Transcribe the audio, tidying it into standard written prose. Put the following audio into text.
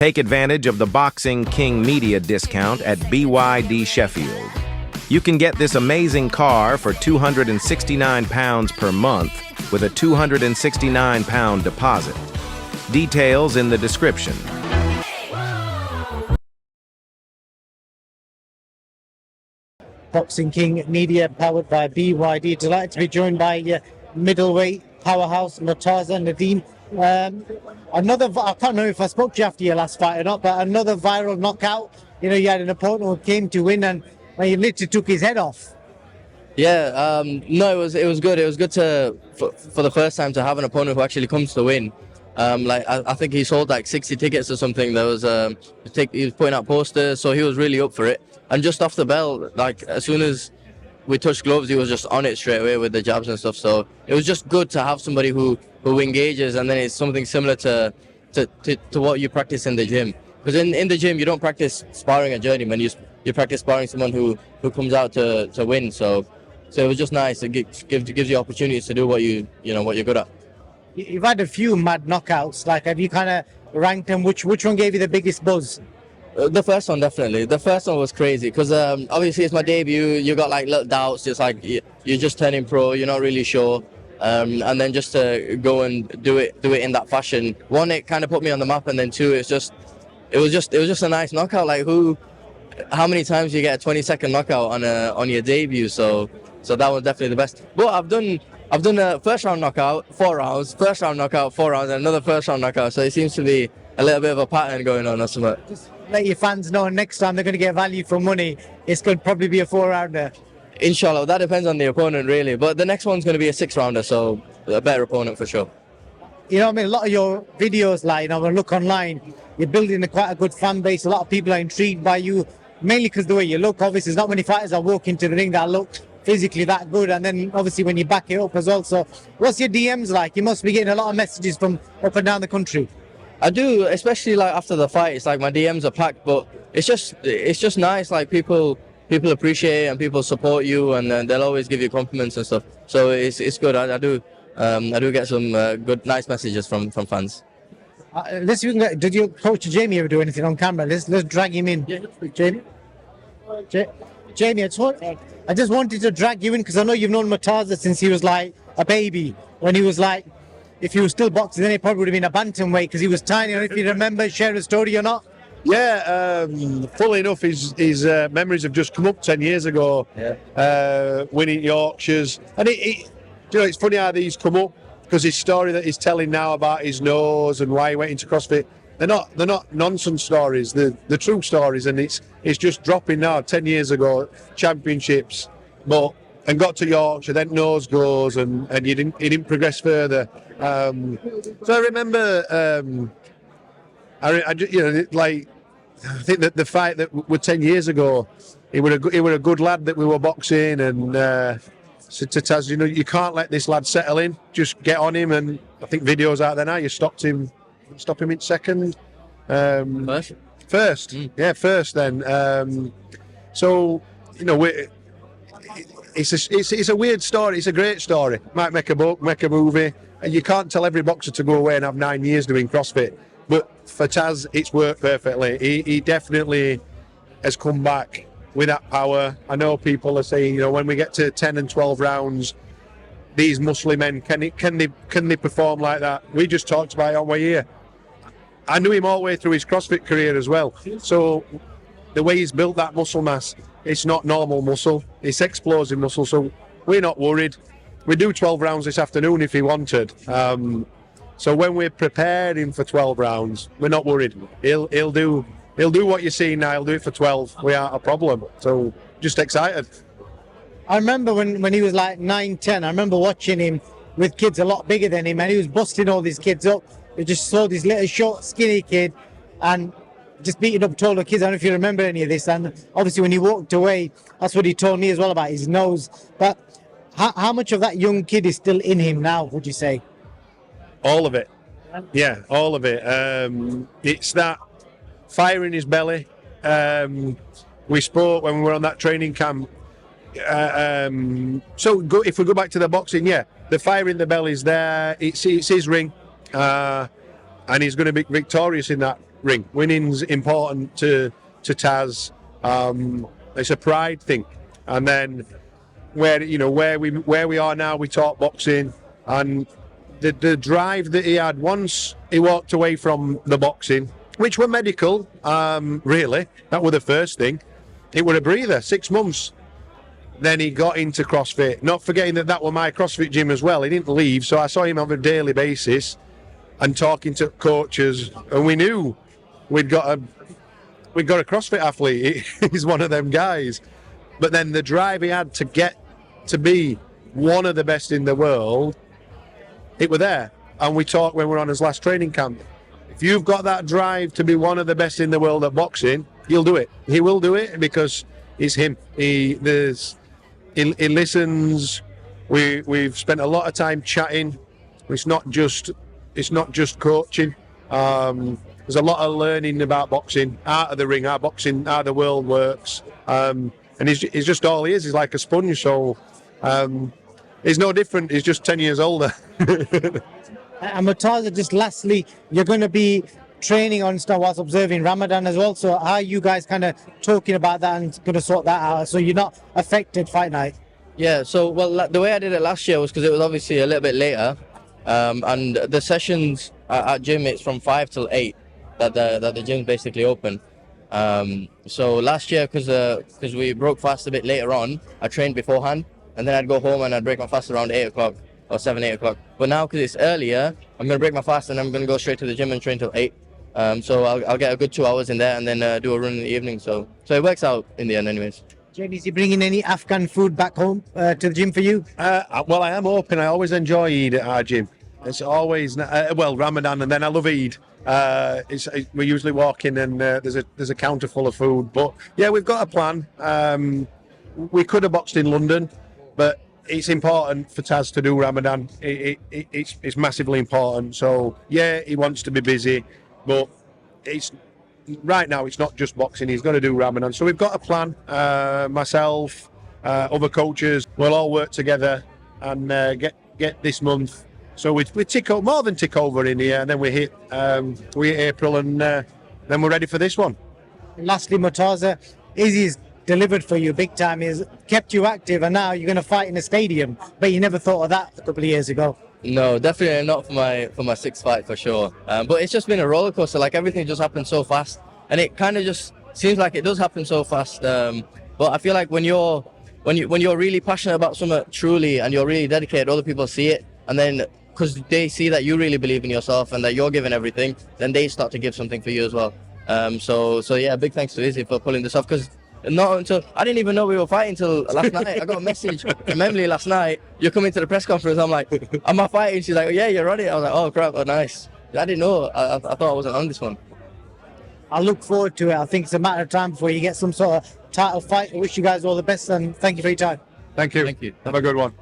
Take advantage of the Boxing King Media discount at BYD Sheffield. You can get this amazing car for £269 per month with a £269 deposit. Details in the description. Boxing King Media, powered by BYD. Delighted to be joined by middleweight powerhouse Murtaza Nadeem. I can't remember if I spoke to you after your last fight or not, but another viral knockout. You know, you had an opponent who came to win and you literally took his head off. Yeah, no, it was good. It was good for the first time to have an opponent who actually comes to win. I think he sold like 60 tickets or something. There was he was putting out posters, so he was really up for it. And just off the bell, like as soon as we touched gloves, he was just on it straight away with the jabs and stuff. So it was just good to have somebody who engages, and then it's something similar to what you practice in the gym. Because in the gym, you don't practice sparring a journeyman. You practice sparring someone who comes out to win. So it was just nice. It gives you opportunities to do what you're good at. You've had a few mad knockouts. Like, have you kind of ranked them? Which one gave you the biggest buzz? The first one, definitely. The first one was crazy because obviously it's my debut. You got like little doubts. It's like you're just turning pro. You're not really sure. And then just to go and do it in that fashion. One, it kind of put me on the map, and then two, it was just a nice knockout. Like how many times you get a 20-second knockout on your debut? So that was definitely the best. But I've done a first round knockout, 4 rounds, first round knockout, 4 rounds, and another first round knockout. So it seems to be a little bit of a pattern going on or something. Just let your fans know next time they're going to get value for money. It's going to probably be a 4-rounder. Inshallah, that depends on the opponent really. But the next one's going to be a 6-rounder, so a better opponent for sure. You know what I mean? A lot of your videos, like, when I look online, you're building quite a good fan base. A lot of people are intrigued by you, mainly because the way you look. Obviously, there's not many fighters that walk into the ring that look physically that good, and then obviously when you back it up as well. So what's your DMs like? You must be getting a lot of messages from up and down the country. I do, especially like after the fight. It's like my DMs are packed, but it's just nice. Like people appreciate it and people support you, and they'll always give you compliments and stuff. So it's good. I do get some good, nice messages from fans. Did your coach Jamie ever do anything on camera? Let's drag him in. Yeah. Jamie, I just wanted to drag you in because I know you've known Murtaza since he was like a baby. When he was like, if he was still boxing, then he probably would have been a bantamweight because he was tiny. I don't know if you remember, share a story or not. Yeah, funnily enough, his memories have just come up 10 years ago, winning Yorkshires. And it's funny how these come up because his story that he's telling now about his nose and why he went into CrossFit, they're not nonsense stories. They're true stories, and it's just dropping now. 10 years ago, championships, and got to Yorkshire, then nose goes, and he didn't progress further. So I remember, I think that the fight that was 10 years ago, he were a good lad that we were boxing, and said to Taz, you can't let this lad settle in. Just get on him, and I think videos out there now. You stop him in second. First. Yeah, first. Then, so it's a weird story. It's a great story. Might make a book, make a movie. And you can't tell every boxer to go away and have 9 years doing CrossFit. But for Taz, it's worked perfectly. He definitely has come back with that power. I know people are saying, when we get to 10 and 12 rounds, these muscly men, can they perform like that? We just talked about it on way here. I knew him all the way through his CrossFit career as well. So the way he's built that muscle mass, it's not normal muscle. It's explosive muscle. So we're not worried. We do 12 rounds this afternoon if he wanted. So when we're preparing for 12 rounds, we're not worried. He'll do what you're seeing now. He'll do it for 12. We aren't a problem. So just excited. I remember when he was like 9, 10, I remember watching him with kids a lot bigger than him, and he was busting all these kids up. You just saw this little short, skinny kid and just beating up taller kids. I don't know if you remember any of this. And obviously when he walked away, that's what he told me as well about his nose. But how much of that young kid is still in him now, would you say? All of it. Yeah, all of it. It's that fire in his belly. We spoke when we were on that training camp. If we go back to the boxing, yeah, the fire in the belly is there. It's his ring. And he's going to be victorious in that. ring. Winning's important to Taz. It's a pride thing. And then where we are now, we talk boxing, and the drive that he had once he walked away from the boxing, which were medical, really. That were the first thing. It were a breather, 6 months. Then he got into CrossFit, not forgetting that were my CrossFit gym as well. He didn't leave, so I saw him on a daily basis and talking to coaches, and we knew we'd got a CrossFit athlete. He's one of them guys. But then the drive he had to get to be one of the best in the world, it were there. And we talked when we were on his last training camp. If you've got that drive to be one of the best in the world at boxing, he'll do it. He will do it because he's him. He listens. We've spent a lot of time chatting. It's not just coaching. There's a lot of learning about boxing out of the ring, how the world works. And he's just all he is. He's like a sponge. So he's no different. He's just 10 years older. And Murtaza, just lastly, you're going to be training on stuff whilst observing Ramadan as well. So how are you guys kind of talking about that and going to sort that out so you're not affected fight night? Yeah, so well, the way I did it last year was because it was obviously a little bit later, and the sessions at gym, it's from 5 till 8 that the gym's basically open. So last year, because we broke fast a bit later on, I trained beforehand, and then I'd go home and I'd break my fast around 8 o'clock or 8 o'clock. But now, because it's earlier, I'm going to break my fast and I'm going to go straight to the gym and train till 8. So I'll get a good 2 hours in there and then do a run in the evening. So it works out in the end anyways. Jamie, is he bringing any Afghan food back home to the gym for you? Well, I am open. I always enjoy Eid at our gym. It's always, Ramadan, and then I love Eid. We usually walk in and there's a counter full of food. But yeah, we've got a plan. We could have boxed in London, but it's important for Taz to do Ramadan. It's massively important. So yeah, he wants to be busy, but right now it's not just boxing. He's got to do Ramadan. So we've got a plan. Myself, other coaches, we'll all work together and get this month. So we more than tick over in here, and then we hit April, and then we're ready for this one. Lastly, Murtaza, Izzy's delivered for you big time. He's kept you active, and now you're going to fight in a stadium. But you never thought of that a couple of years ago. No, definitely not for my sixth fight for sure. But it's just been a roller coaster. Like everything just happened so fast, and it kind of just seems like it does happen so fast. But I feel like when you're really passionate about something truly, and you're really dedicated, other people see it, and then because they see that you really believe in yourself and that you're giving everything, then they start to give something for you as well. So yeah, big thanks to Izzy for pulling this off, because not until I didn't even know we were fighting till last night. I got a message from Emily last night. You're coming to the press conference. I'm like, am I fighting? She's like, oh, yeah, you're on it. I was like, oh crap, oh nice. I didn't know. I thought I wasn't on this one. I look forward to it. I think it's a matter of time before you get some sort of title fight. I wish you guys all the best, and thank you for your time. Thank you. Thank you. Have a good one.